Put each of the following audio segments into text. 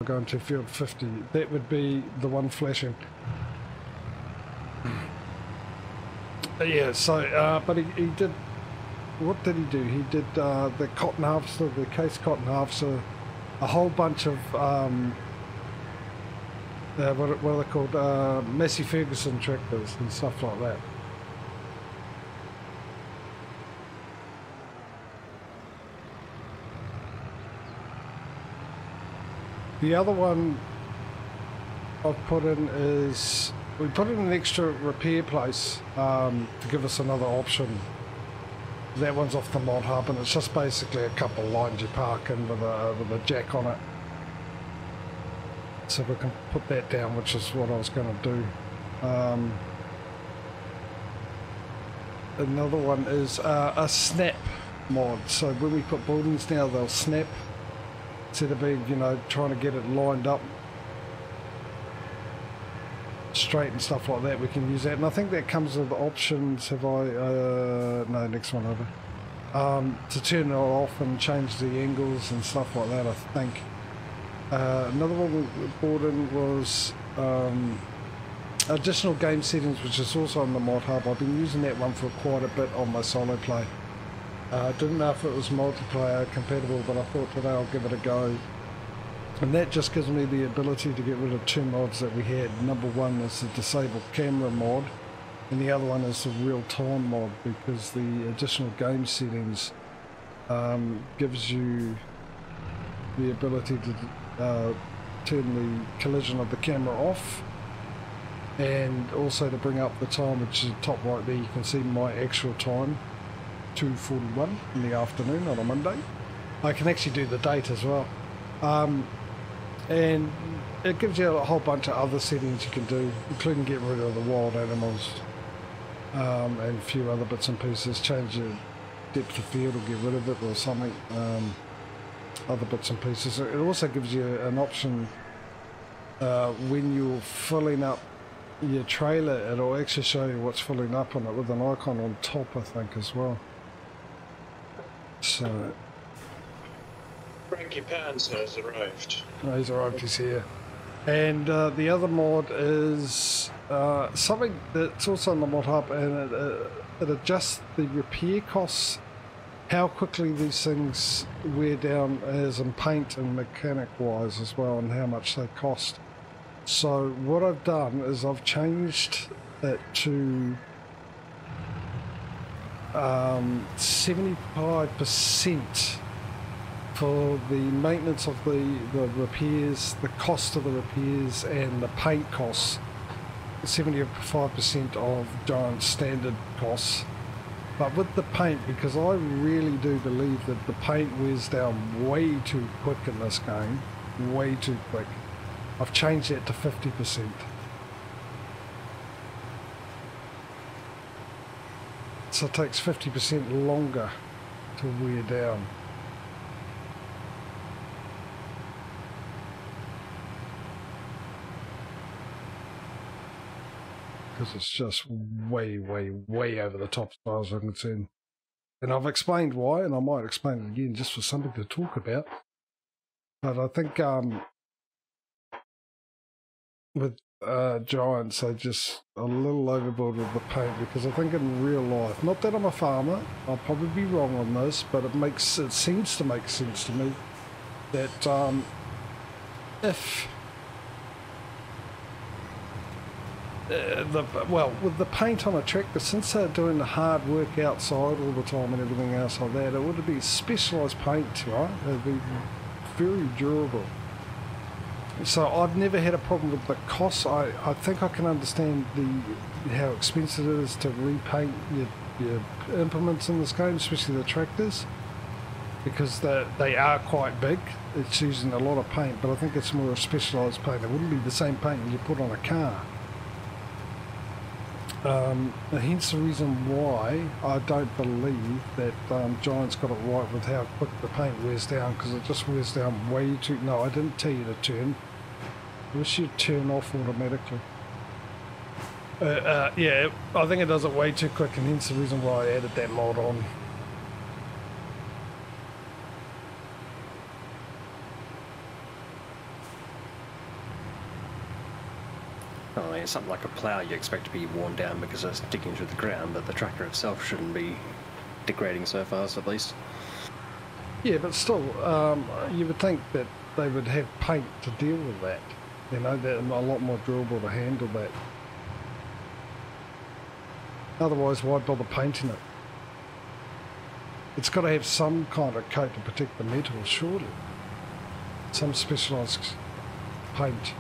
going to field 50. That would be the one flashing. Yeah, so, but he did, what did he do? He did the cotton harvester, the case cotton harvester, a whole bunch of, what are they called? Massey Ferguson tractors and stuff like that. The other one I've put in is, we put in an extra repair place to give us another option. That one's off the mod hub, and it's just basically a couple of lines you park in with a jack on it. So we can put that down, which is what I was going to do. Another one is a snap mod. So when we put buildings now, they'll snap. Instead of being, you know, trying to get it lined up straight and stuff like that, we can use that. And I think that comes with options. Have I, no, next one over. To turn it off and change the angles and stuff like that, I think. Another one we brought in was additional game settings, which is also on the mod hub. I've been using that one for quite a bit on my solo play. Didn't know if it was multiplayer compatible, but I thought today I'll give it a go. And that just gives me the ability to get rid of two mods that we had. Number one is the disabled camera mod, and the other one is the real-time mod, because the additional game settings gives you the ability to turn the collision of the camera off, and also to bring up the time, which is top right there. You can see my actual time, 2:41 in the afternoon on a Monday. I can actually do the date as well. And it gives you a whole bunch of other settings you can do, including get rid of the wild animals and a few other bits and pieces. Change your depth of field or get rid of it or something, other bits and pieces. It also gives you an option when you're filling up your trailer, it'll actually show you what's filling up on it with an icon on top, I think, as well. So Cranky Paints has arrived. Oh, he's arrived, he's here. And the other mod is something that's also on the mod hub, and it adjusts the repair costs, how quickly these things wear down, as in paint and mechanic wise as well, and how much they cost. So what I've done is I've changed it to 75% for the maintenance of the repairs, the cost of the repairs and the paint costs. 75% of Giant's standard costs. But with the paint, because I really do believe that the paint wears down way too quick in this game, way too quick, I've changed that to 50%. So it takes 50% longer to wear down. Because it's just way, way, way over the top as far as I'm concerned. And I've explained why, and I might explain it again just for something to talk about. But I think with Giants, they're just a little overboard with the paint, because I think in real life, not that I'm a farmer, I'll probably be wrong on this, but it seems to make sense to me that if with the paint on a tractor, since they're doing the hard work outside all the time and everything else like that, it would be specialised paint, right? It'd be very durable. So I've never had a problem with the costs. I think I can understand how expensive it is to repaint your implements in this game, especially the tractors, because they are quite big. It's using a lot of paint, but I think it's more a specialised paint. It wouldn't be the same paint you put on a car. Hence the reason why I don't believe that Giant's got it right with how quick the paint wears down, because it just wears down way too... No, I didn't tell you to turn. I wish you'd turn off automatically. Yeah, I think it does it way too quick, and hence the reason why I added that mod on. mean, something like a plough you expect to be worn down because it's digging through the ground, but the tractor itself shouldn't be degrading so fast, at least. Yeah, but still, you would think that they would have paint to deal with that. You know, they're a lot more durable to handle that. Otherwise, why bother painting it? It's got to have some kind of coat to protect the metal, surely. Some specialised paint.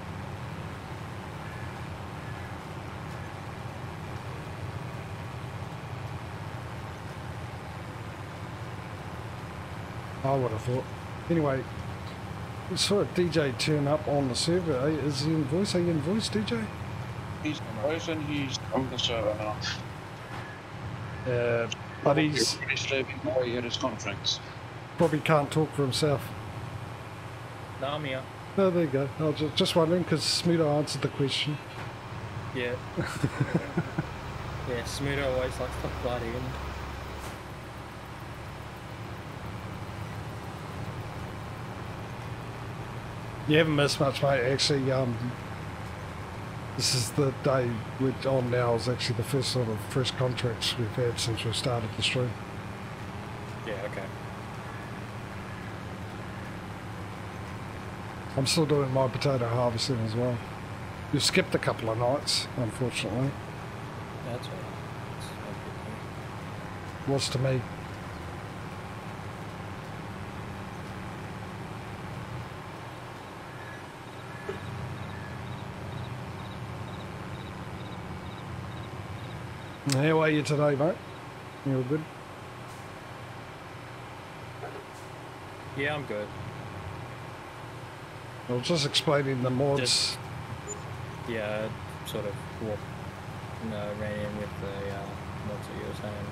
I would have thought. Anyway, we saw a DJ turn up on the server. Is he in voice? Are you in voice, DJ? He's in voice and he's on the server now. But he's slaving away at his contracts. probably can't talk for himself. No, I'm here. Oh, there you go. I was just wondering because Smudo answered the question. Yeah. Yeah, Smudo always likes to bloody in. You haven't missed much, mate. Actually, this is the day we're on now. Is actually the first sort of fresh contracts we've had since we started the stream. Yeah, okay. I'm still doing my potato harvesting as well. You've skipped a couple of nights, unfortunately. That's all right. It's no big Was to me. How are you today, mate? You all good? deal. Yeah, I'm good. I was just explaining the mods. Just- Yeah, I sort of walked, ran in with the mods that you were saying.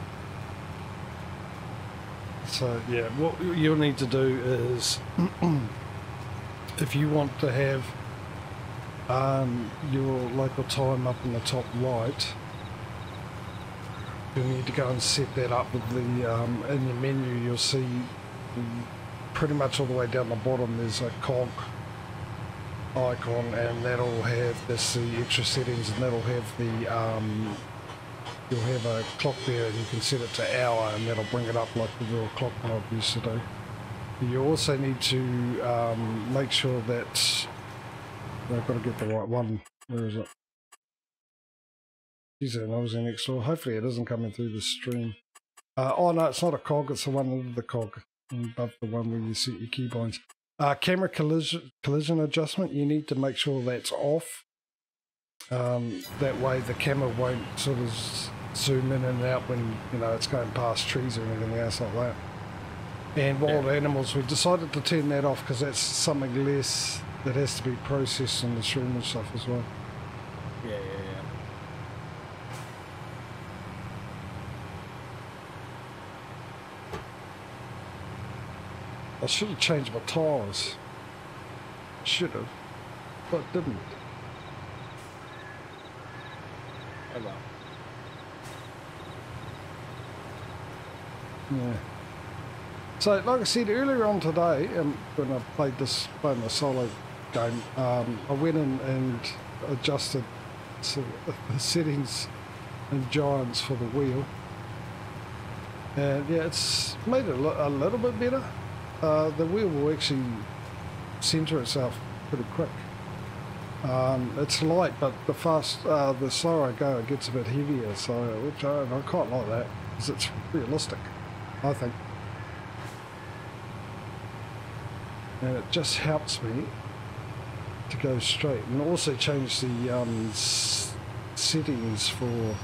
So yeah, what you'll need to do is, if you want to have your local time up in the top right, you'll need to go and set that up with the in your menu. You'll see pretty much all the way down the bottom there's a cog icon, and that'll have this the extra settings, and that'll have the you'll have a clock there, and you can set it to hour, and that'll bring it up like the real clock mod used to do. You also need to make sure that I've got to get the right one. Where is it? Geez, I was in next door. Hopefully it isn't coming through the stream. Oh no, it's not a cog, it's the one under the cog, above the one where you set your keybinds. Camera collision adjustment, you need to make sure that's off. That way the camera won't sort of zoom in and out when it's going past trees or anything else like that. And wild animals, we decided to turn that off because that's something less that has to be processed in the stream and stuff as well. Yeah. I should have changed my tires. Should have, but didn't. Oh well. Yeah. So, like I said earlier on today, when I played my solo game, I went in and adjusted the settings in Giants for the wheel, and yeah, it's made it a little bit better. The wheel will actually centre itself pretty quick. It's light, but the slower I go, it gets a bit heavier. So, which I quite like that because it's realistic, I think, and it just helps me to go straight. And also change the settings for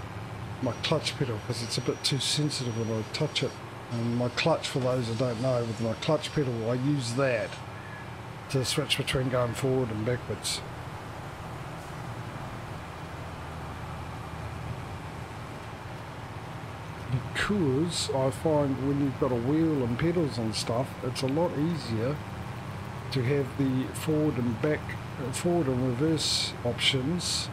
my clutch pedal because it's a bit too sensitive when I touch it. And my clutch, for those who don't know, with my clutch pedal, I use that to switch between going forward and backwards. Because I find when you've got a wheel and pedals and stuff, it's a lot easier to have the forward and reverse options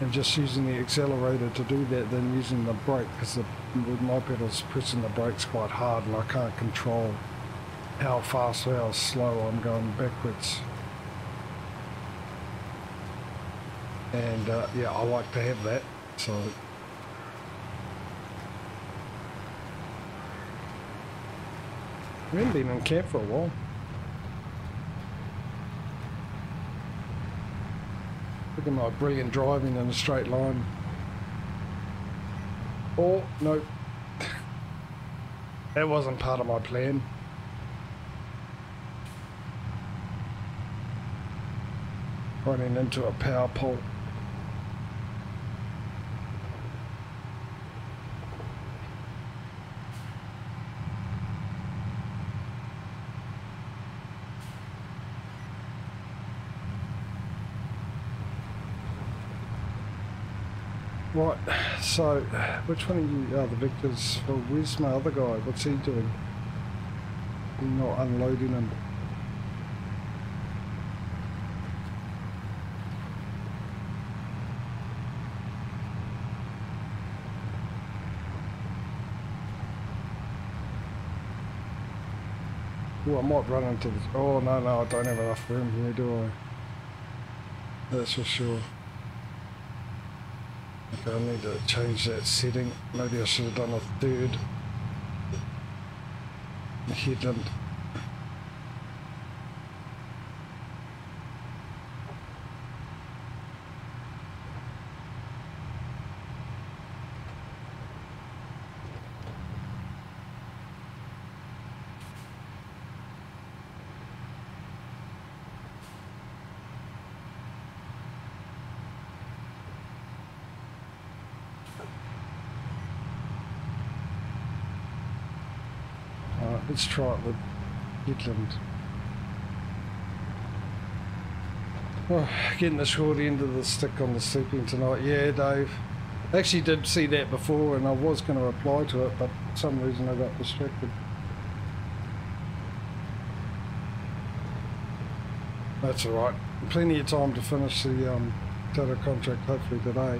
and just using the accelerator to do that than using the brake, because with my pedals pressing the brakes quite hard and I can't control how fast or how slow I'm going backwards. And yeah, I like to have that. So we haven't been in camp for a while. Look at my brilliant driving in a straight line. Oh, no. That wasn't part of my plan. Running into a power pole. Right, so which one of you are the victors? Well, where's my other guy? What's he doing? He's not unloading him. Oh, I might run into this. Oh, no, I don't have enough room here, do I? That's for sure. Okay, I need to change that setting. Maybe I should have done a third headland. Let's try it with headland. Oh, getting the short end of the stick on the sleeping tonight. Yeah, Dave. I actually did see that before and I was going to reply to it, but for some reason I got distracted. That's alright. Plenty of time to finish the data contract hopefully today.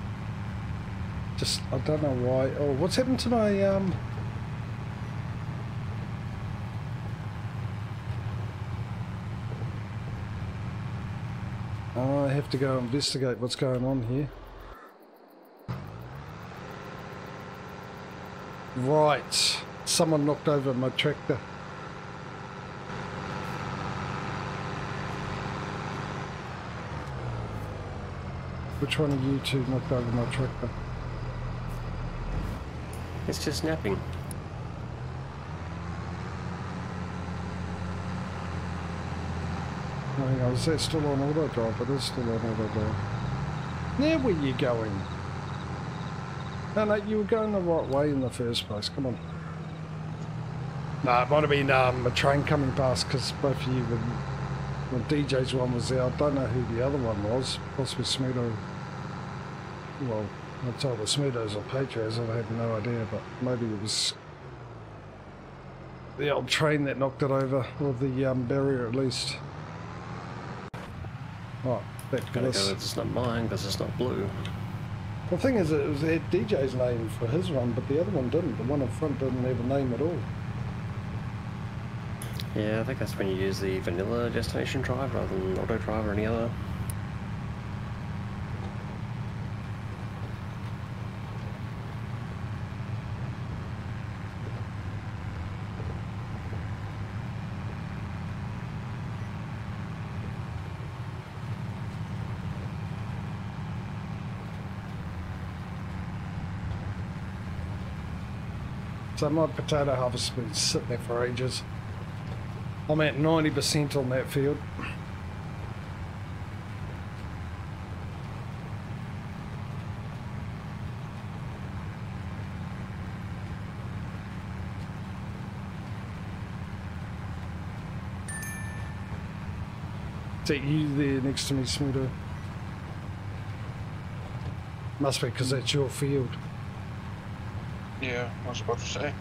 Just, I don't know why. Oh, what's happened to my I have to go investigate what's going on here. Right, someone knocked over my tractor. Which one of you two knocked over my tractor? It's just napping. Hang on, is that still on auto drive? It is still on auto drive. Now where you going? No, you were going the right way in the first place, come on. No, it might have been a train coming past because both of you, when DJ's one was there, I don't know who the other one was, possibly Smudo. Well, I told the Smudos or Patrios, I have no idea, but maybe it was the old train that knocked it over, or the barrier at least. Right, back to this. It's not mine because it's not blue. The thing is, it had DJ's name for his one, but the other one didn't. The one in front didn't have a name at all. Yeah, I think that's when you use the vanilla destination drive rather than auto drive or any other. So my potato harvest has been sitting there for ages. I'm at 90% on that field. Is that you there next to me, Smudo? Must be because that's your field. Yeah, I was about to say.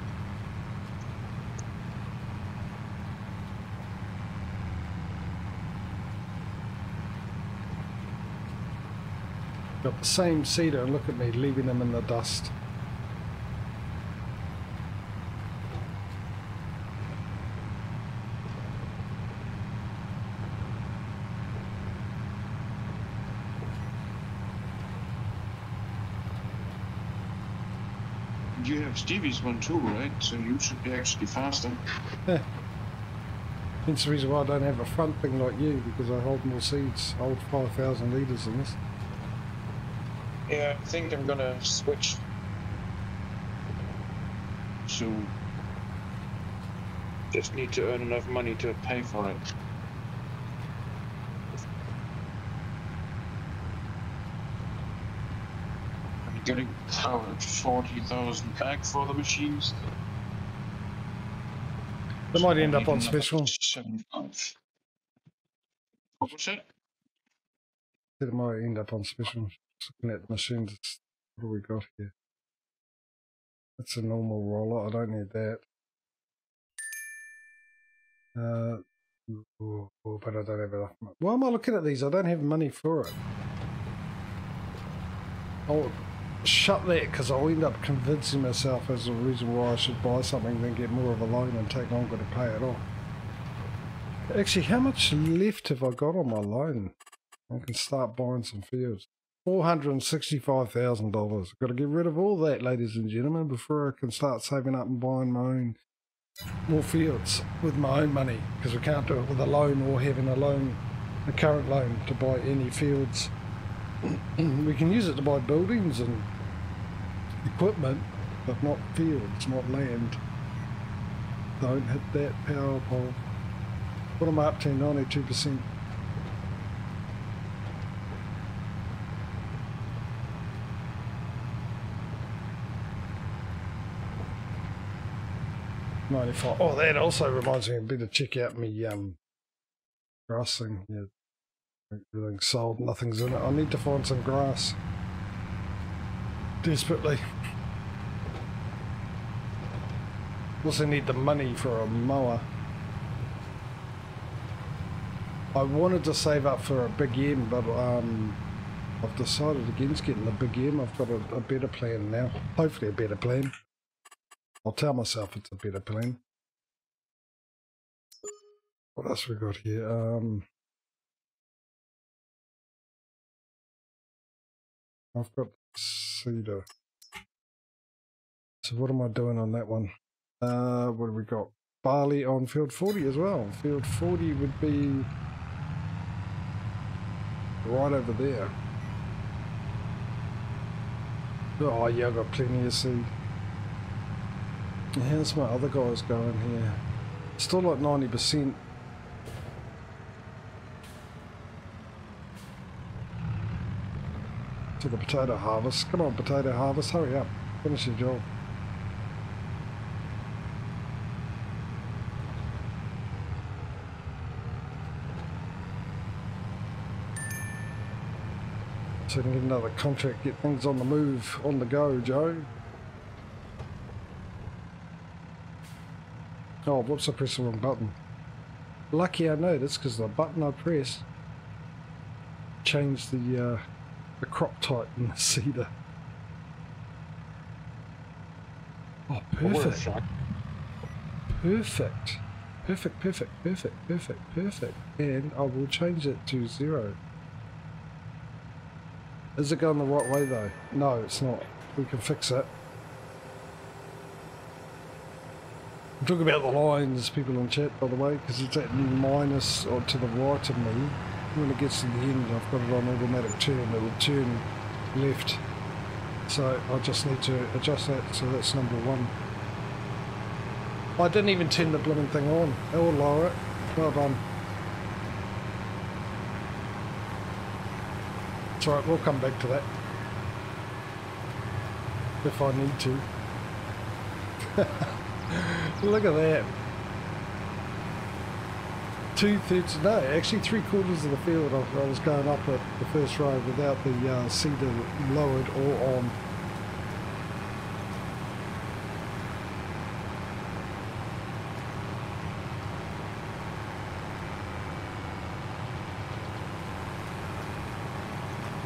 Got the same cedar and look at me leaving them in the dust. you have Stevie's one too, right? So you should be actually faster. Yeah. Hence the reason why I don't have a front thing like you, because I hold more seeds. I hold 5,000 litres in this. Yeah, I think I'm gonna switch. So, just need to earn enough money to pay for it. I'm getting 40,000 back for the machines. They might end up on special. 75. What was it? It might end up on special. Just looking at the machines, what do we got here? That's a normal roller. I don't need that. But I don't have enough money. Why am I looking at these? I don't have money for it. I'll shut that, because I'll end up convincing myself as a reason why I should buy something, then get more of a loan and take longer to pay it off. Actually, how much left have I got on my loan? I can start buying some fields. $465,000. I've got to get rid of all that, ladies and gentlemen, before I can start saving up and buying my own more fields with my own money, because we can't do it with a loan or having a loan, a current loan, to buy any fields. We can use it to buy buildings and equipment, but not fields, not land. Don't hit that power pole. What am I up to? 92%. Oh, that also reminds me, I better check out my grass thing. Yeah, everything's sold, nothing's in it. I need to find some grass desperately. Also need the money for a mower. I wanted to save up for a big M, but I've decided against getting the big M. I've got a better plan now. Hopefully a better plan. I'll tell myself it's a better plan. What else we got here? I've got cedar. So what am I doing on that one? What have we got? Barley on field 40 as well. Field 40 would be right over there. Oh yeah, I've got plenty of seed. How's my other guys going here? Still at 90%. To the potato harvest. Come on, potato harvest, hurry up. Finish your job. So we can get another contract, get things on the move, on the go, Joe. Oh, whoops, I pressed the wrong button. Lucky I noticed, because the button I pressed changed the crop type in the cedar. Oh, perfect. Perfect. Perfect, perfect, perfect, perfect, perfect. And I will change it to 0. Is it going the right way though? No, it's not. We can fix it. I'm talking about the lines, people in chat, by the way, because it's at minus or to the right of me. When it gets to the end, I've got it on automatic turn. It will turn left. So I just need to adjust that. So that's number 1. I didn't even turn the blooming thing on. I will lower it. Well done. It's alright, we'll come back to that. If I need to. Look at that. 2/3, no, actually 3/4 of the field I was going up at the first row without the cedar lowered or on.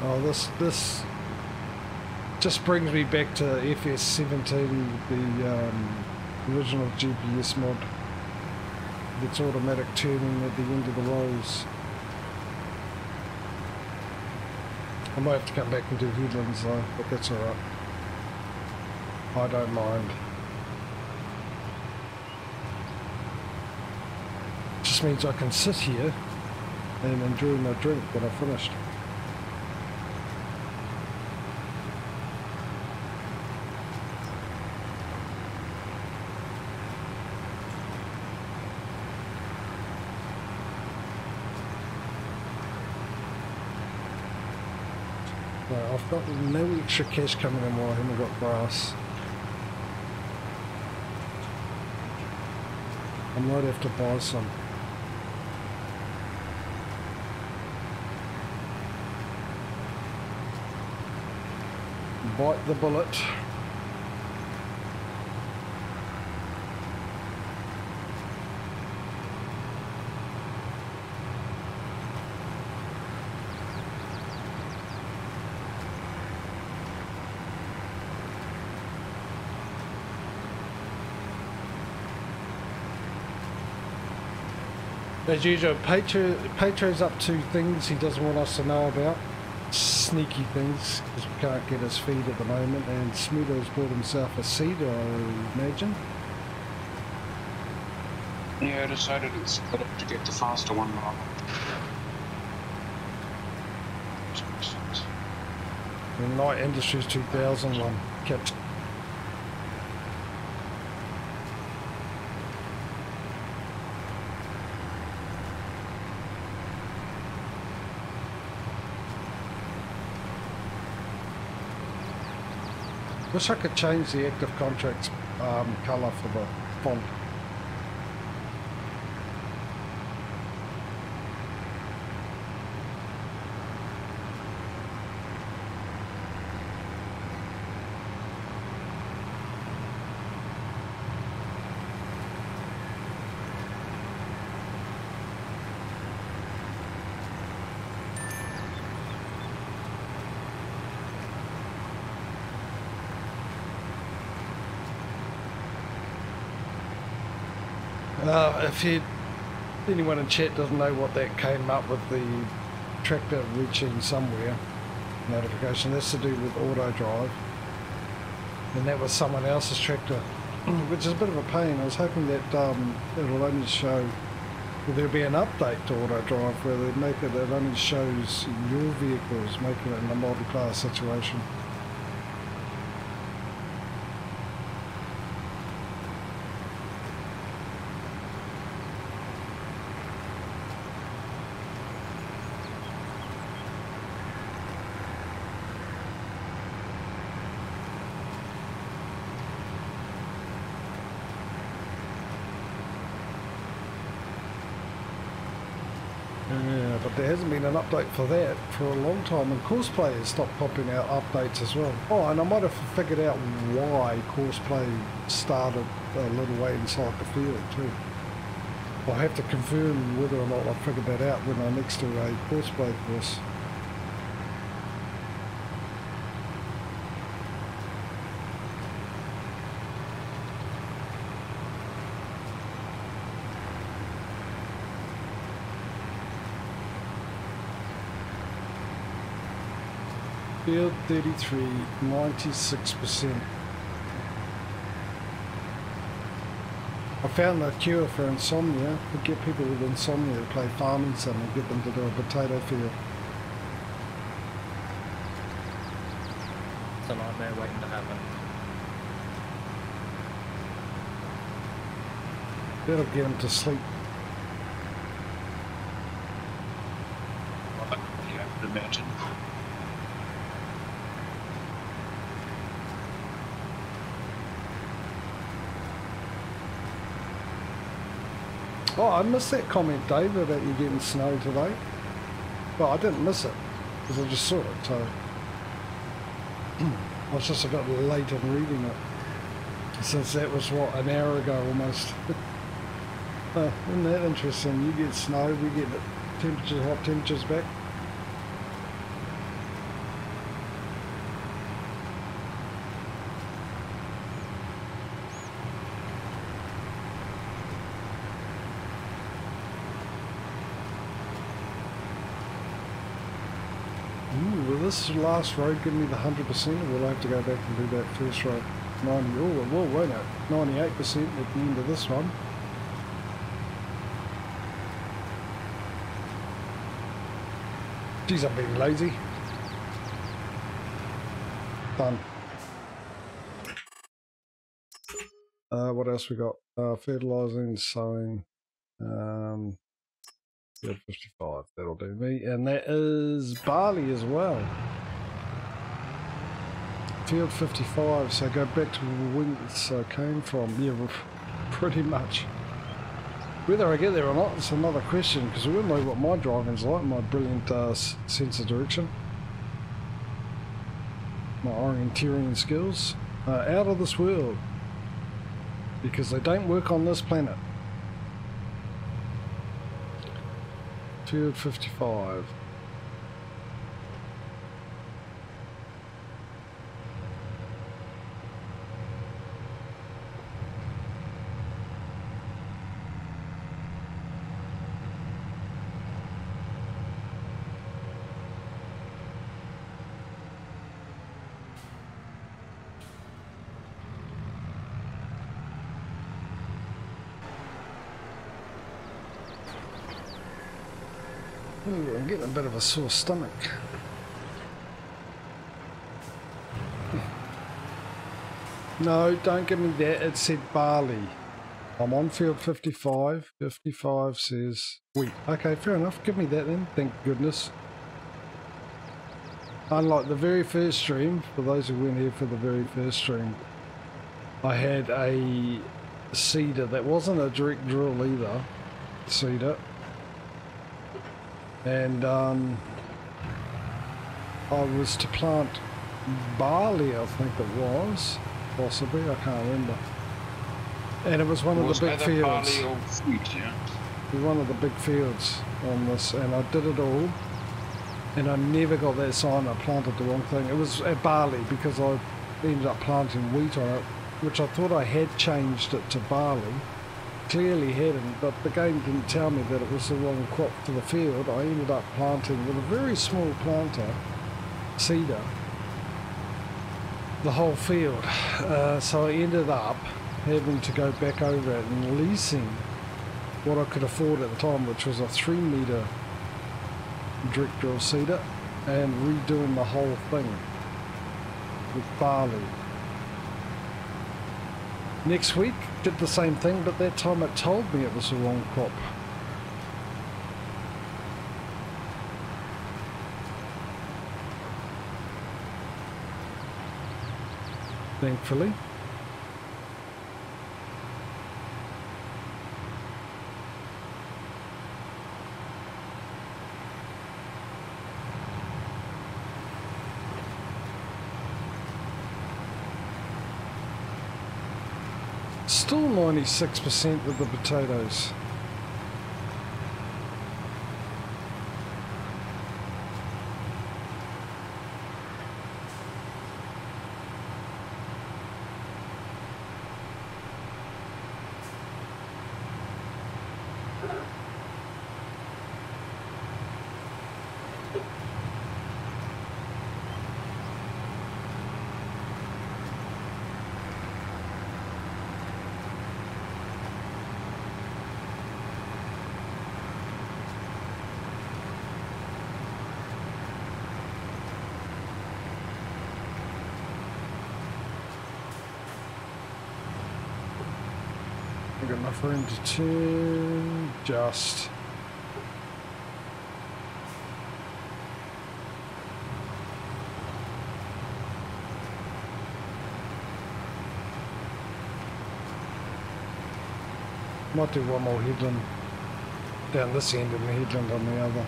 Oh, this just brings me back to FS22, the original GPS mod. It's automatic turning at the end of the rows. I might have to come back and do headlands though, but that's alright. I don't mind. Just means I can sit here and enjoy my drink when I've finished. No, I've got no extra cash coming in while I haven't got grass. I might have to buy some. Bite the bullet. As usual, Patrio's up to things he doesn't want us to know about. Sneaky things, because we can't get his feed at the moment, and Smudo's bought himself a seeder, I imagine. Yeah, I decided it's better to get the faster one now. The Light Industries 2001 kit. Wish I could change the active contracts colour for the font. If anyone in chat doesn't know what that came up with, the tractor reaching somewhere notification, that's to do with auto drive, and that was someone else's tractor, which is a bit of a pain. I was hoping that it'll only show, well, there'll be an update to auto drive where they make it, it only shows your vehicles, making it in a multi-class situation. Yeah, but there hasn't been an update for that for a long time, and Courseplay has stopped popping out updates as well. Oh, and I might have figured out why Courseplay started a little way inside the field too. I'll have to confirm whether or not I figured that out when I'm next to a Courseplay course. Field 33, 96%. I found the cure for insomnia. We get people with insomnia to play farming sim and get them to do a potato field. It's a nightmare waiting to happen. That'll get them to sleep. Well, yeah, I would imagine. Oh, I missed that comment, David, that you're getting snow today. Well, I didn't miss it, because I just saw it, so... I was just a bit late in reading it. Since that was, what, an hour ago almost. Isn't that interesting? You get snow, we get the temperatures, hot temperatures back. Will this last road give me the 100%, or will I have to go back and do that first road? 90, oh it will, won't it? 98% at the end of this one. Geez, I'm being lazy. Done. What else we got? Fertilizing, sowing, field 55, that'll do me. And that is barley as well. Field 55, so go back to where it came from. Yeah, pretty much. Whether I get there or not, it's another question, because we all know what my driving's like, my brilliant sense of direction. My orienteering skills are out of this world, because they don't work on this planet. Field 55. Ooh, I'm getting a bit of a sore stomach. No, don't give me that. It said barley. I'm on field 55. 55 says wheat. Okay, fair enough. Give me that then. Thank goodness. Unlike the very first stream, for those who went here for the very first stream, I had a seeder that wasn't a direct drill either. Seeder. And I was to plant barley, I think it was, possibly, I can't remember. And it was one of the big fields. Barley or wheat, yeah? It was one of the big fields on this, and I did it all, and I never got that sign. I planted the wrong thing. It was at barley, because I ended up planting wheat on it, which I thought I had changed it to barley. Clearly hadn't, but the game didn't tell me that it was the wrong crop for the field. I ended up planting with a very small planter, seeder, the whole field. So I ended up having to go back over it and leasing what I could afford at the time, which was a 3-metre direct drill seeder, and redoing the whole thing with barley. Next week, did the same thing, but that time it told me it was the wrong crop. Thankfully. Still 96% with the potatoes. I've got enough room to turn, just. Might do one more headland down this end and the headland on the other.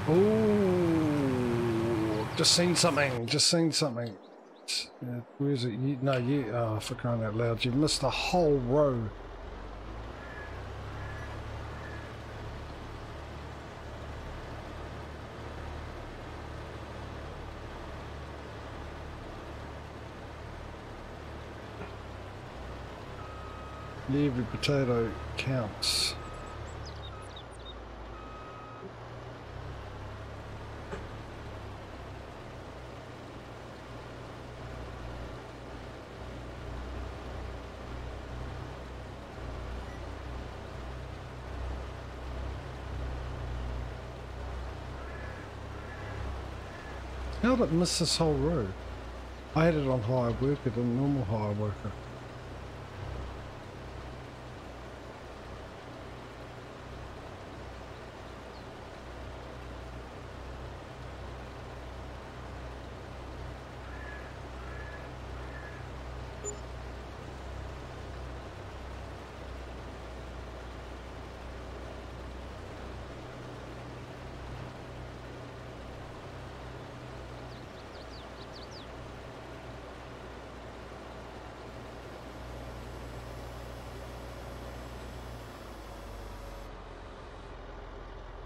Oh, just seen something, just seen something. Where is it? No, you, oh, for crying out loud, you missed a whole row Yeah, every potato counts. How did it miss this whole road? I had it on hire worker than normal hire worker.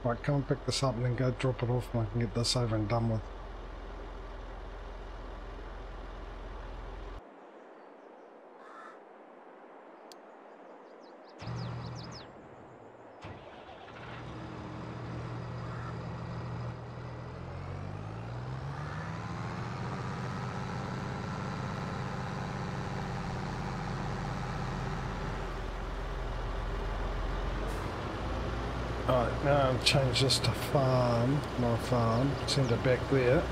Right, come and pick this up and then go drop it off and I can get this over and done with. Alright, now I'll change this to farm, my farm, send it back there.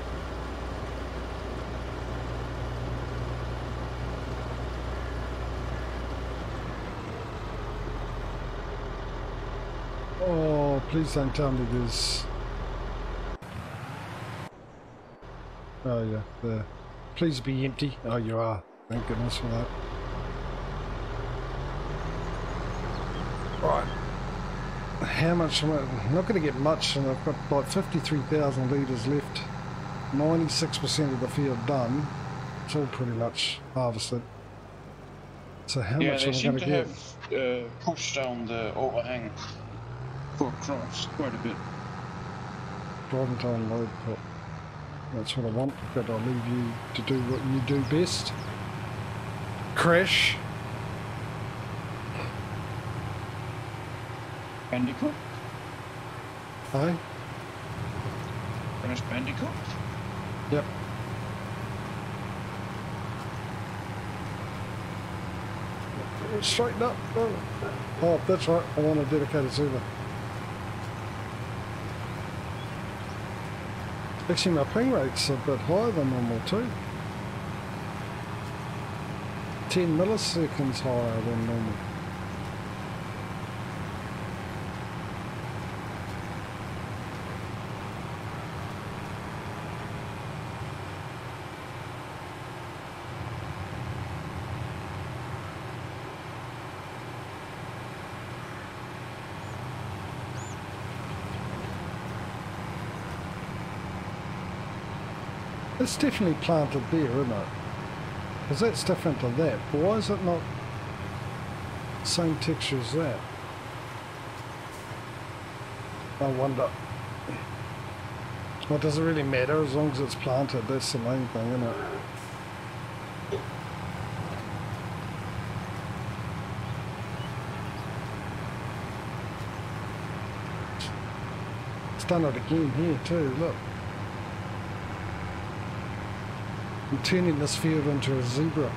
Oh, please don't tell me there's... Oh yeah, there. Please be empty. Oh, you are. Thank goodness for that. Right. How much am I? I'm not going to get much, and I've got like 53,000 litres left. 96% of the field done. It's all pretty much harvested. So how much am I going to get? Yeah, they seem to have pushed down the overhang for crops quite a bit. Driving to unload pot. That's what I want, but I'll leave you to do what you do best. Crash. Bandicoot? Aye? Crash Bandicoot? Yep. Straighten up. Oh, that's right. I want a dedicated server. Actually, my ping rate's a bit higher than normal too. 10 milliseconds higher than normal. It's definitely planted there, isn't it? Because that's different to that. But why is it not the same texture as that? I wonder. Well, does it really matter as long as it's planted? That's the main thing, isn't it? It's done it again here too, look. I'm turning this field into a zebra.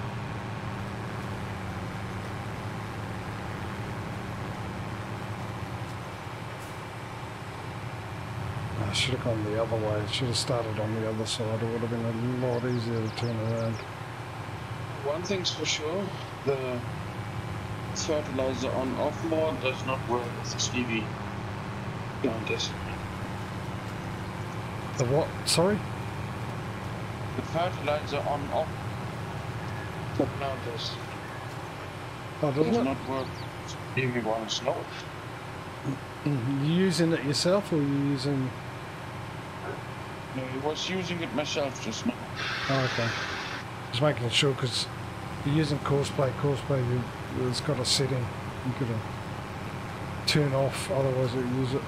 I should have gone the other way. I should have started on the other side. It would have been a lot easier to turn around. One thing's for sure, the fertilizer on-off mode does not work with the Stevie planters. The what? Sorry? The fertilizer on-off for planters Oh, doesn't does it? not work with Stevie ones, no. You using it yourself or you using... No, I was using it myself just now. Oh, okay. Just making sure because you're using courseplay. It's got a setting you could turn off, otherwise it'll use it.